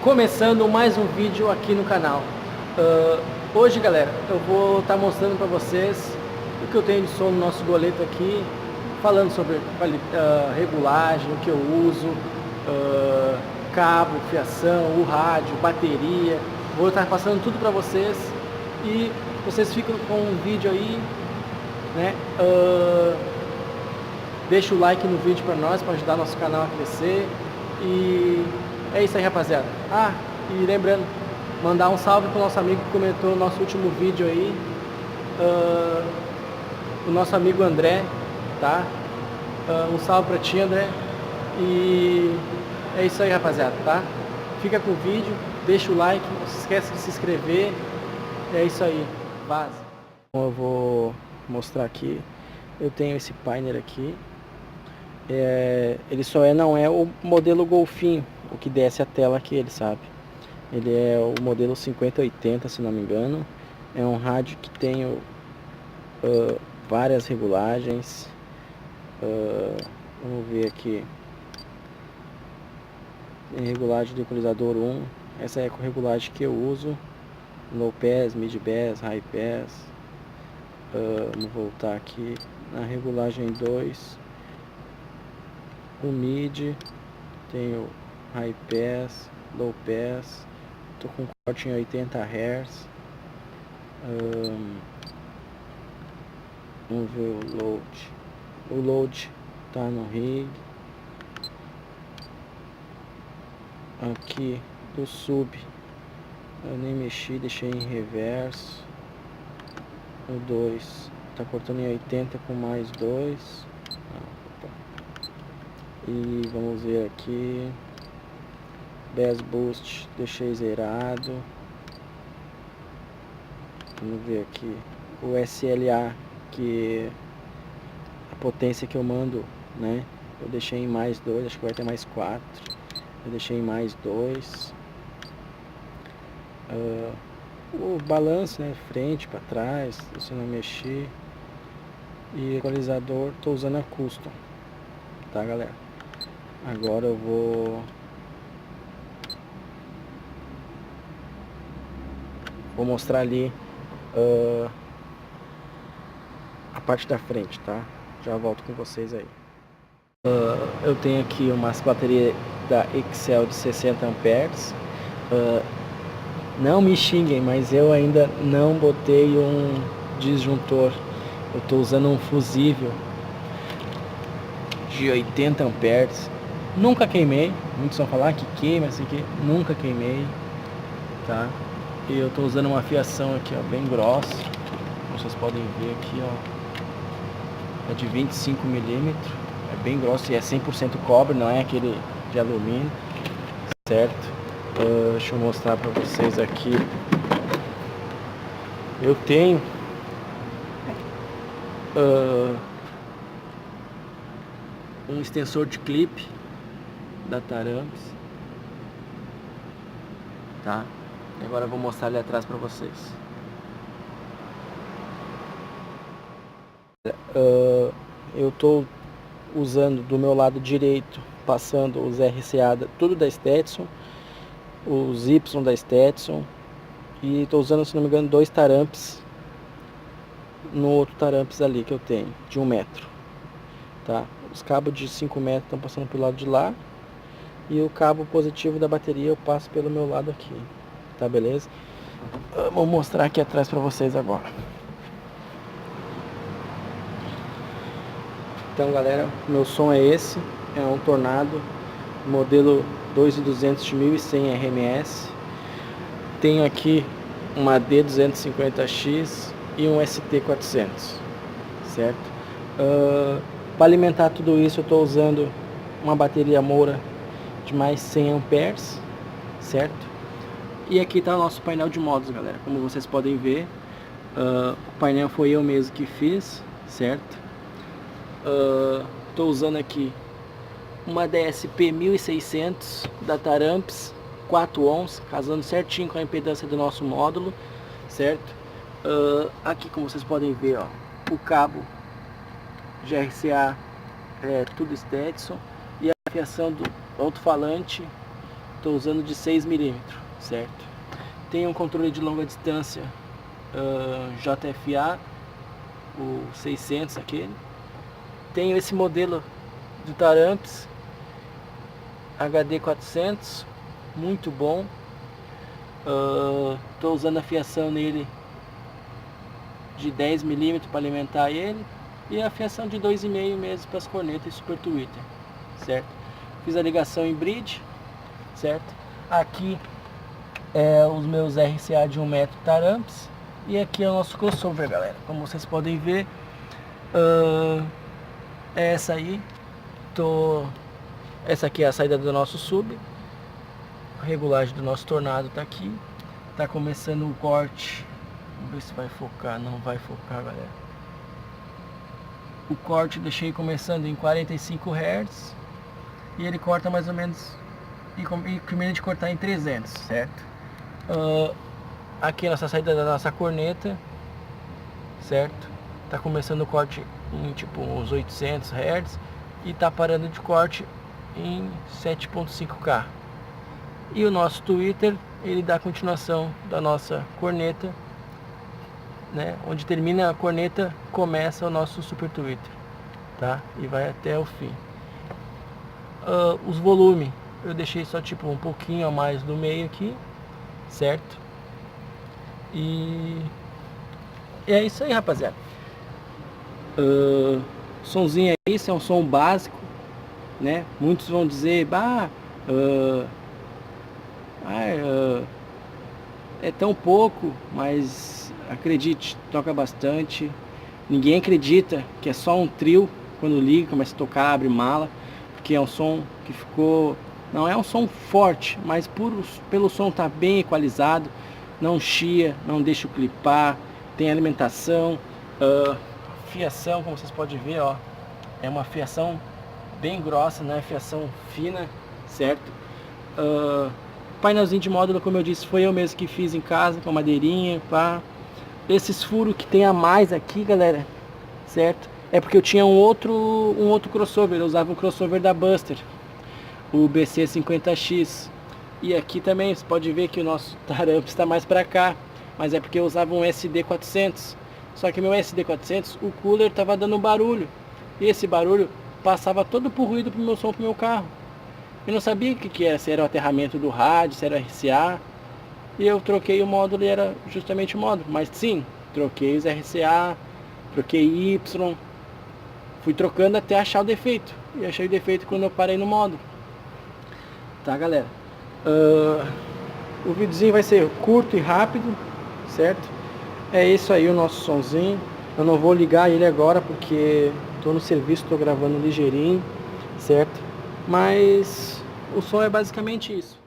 Começando mais um vídeo aqui no canal. Hoje, galera, eu vou estar mostrando para vocês o que eu tenho de som no nosso goleto aqui, falando sobre regulagem, o que eu uso, cabo, fiação, o rádio, bateria. Vou estar passando tudo para vocês e vocês ficam com um vídeo aí, né? Deixa o like no vídeo para nós, para ajudar nosso canal a crescer. E é isso aí, rapaziada. E lembrando, mandar um salve pro nosso amigo que comentou no nosso último vídeo aí, o nosso amigo André, tá? Um salve pra ti, André. E é isso aí, rapaziada, tá? Fica com o vídeo, deixa o like, não se esqueça de se inscrever. É isso aí, vaza. Bom, eu vou mostrar aqui. Eu tenho esse painel aqui. Ele não é o modelo Golfinho, o que desce a tela aqui, ele sabe. Ele é o modelo 5080, se não me engano. É um rádio que tem várias regulagens. Vamos ver aqui. Tem regulagem do equalizador 1. Essa é a regulagem que eu uso. Low pass, mid pass, high pass. Vamos voltar aqui na regulagem 2. O mid, tenho high pass, low pass, tô com corte em 80 Hz. Vamos ver o load. O load tá no rig. Aqui do sub eu nem mexi, deixei em reverso. O 2 tá cortando em 80 com mais 2. E vamos ver aqui, Bass Boost deixei zerado. Vamos ver aqui o SLA, que a potência que eu mando, né? Eu deixei em mais 2, acho que vai ter mais 4. Eu deixei em mais 2. O balanço, né? Frente para trás, se não mexer. E equalizador, tô usando a Custom, tá, galera? Agora eu vou mostrar ali a parte da frente, tá? Já volto com vocês aí. Eu tenho aqui umas baterias da Excel de 60 amperes. Não me xinguem, mas eu ainda não botei um disjuntor. Eu estou usando um fusível de 80 amperes. Nunca queimei, muitos vão falar que queima, assim que nunca queimei, tá? E eu tô usando uma fiação aqui, ó, bem grossa, como vocês podem ver aqui, ó, é de 25 milímetros, é bem grosso e é 100% cobre, não é aquele de alumínio, certo? Deixa eu mostrar pra vocês aqui. Eu tenho um extensor de clipe da Taramps, tá? E agora eu vou mostrar ali atrás para vocês. Eu tô usando do meu lado direito, passando os RCA tudo da Stetson, os Y da Stetson, e tô usando, se não me engano, 2 Taramps no outro Taramps ali que eu tenho, de 1 metro, tá? Os cabos de 5 metros estão passando pelo lado de lá. E o cabo positivo da bateria eu passo pelo meu lado aqui, tá, beleza? Vou mostrar aqui atrás pra vocês agora. Então, galera, meu som é esse. É um Tornado, modelo 2200 de 1100 RMS. Tenho aqui uma D250X e um ST400, certo? Para alimentar tudo isso eu estou usando uma bateria Moura de mais 100 amperes, certo? E aqui está o nosso painel de modos, galera. Como vocês podem ver, o painel foi eu mesmo que fiz, certo? Estou usando aqui uma DSP 1600 da Taramps, 4 ohms, casando certinho com a impedância do nosso módulo, certo? Aqui, como vocês podem ver, ó, o cabo de RCA é tudo Stetson, e a fiação do alto-falante Estou usando de 6mm, certo? Tem um controle de longa distância JFA, o 600 aquele. Tenho esse modelo do Taramps HD 400, muito bom. Estou usando a fiação nele de 10mm para alimentar ele, e a fiação de 2,5 mesmo para as cornetas e Super Tweeter, certo? Fiz a ligação em bridge, certo? Aqui é os meus RCA de 1 metro Taramps, e aqui é o nosso crossover, galera. Como vocês podem ver, é essa aí. Essa aqui é a saída do nosso sub. A regulagem do nosso tornado tá aqui. Tá começando o corte. Vamos ver se vai focar. Não vai focar, galera. O corte deixei começando em 45 Hz. E ele corta mais ou menos, e termina de cortar em 300, certo? Aqui é a nossa saída da nossa corneta, certo? Tá começando o corte em tipo uns 800 Hz e tá parando de corte em 7.5K. E o nosso tweeter, ele dá continuação da nossa corneta, né? Onde termina a corneta, começa o nosso Super Tweeter, tá? E vai até o fim. Os volumes eu deixei só tipo um pouquinho a mais do meio aqui, certo? E é isso aí, rapaziada. Sonzinho é isso, é um som básico, né? Muitos vão dizer, é tão pouco, mas acredite, toca bastante. Ninguém acredita que é só um trio quando liga, começa a tocar, abre mala, porque é um som que ficou, não é um som forte, mas pelo som estar bem equalizado, não chia, não deixa o clipar, tem alimentação, fiação, como vocês podem ver, ó, é uma fiação bem grossa, não é fiação fina, certo? Painelzinho de módulo, como eu disse, foi eu mesmo que fiz em casa, com madeirinha, pá. Esses furos que tem a mais aqui, galera, certo? É porque eu tinha um outro crossover, eu usava o crossover da Buster, o BC50X. E aqui também, você pode ver que o nosso Taramps está mais para cá, mas é porque eu usava um SD400. Só que meu SD400, o cooler tava dando barulho, e esse barulho passava todo por ruído pro meu som, pro meu carro. Eu não sabia o que era, se era o aterramento do rádio, se era RCA. E eu troquei o módulo e era justamente o módulo. Mas sim, troquei os RCA, troquei Y. Fui trocando até achar o defeito. E achei o defeito quando eu parei no módulo. Tá, galera? O videozinho vai ser curto e rápido, certo? É isso aí o nosso sonzinho. Eu não vou ligar ele agora porque estou no serviço, estou gravando ligeirinho, certo? Mas o som é basicamente isso.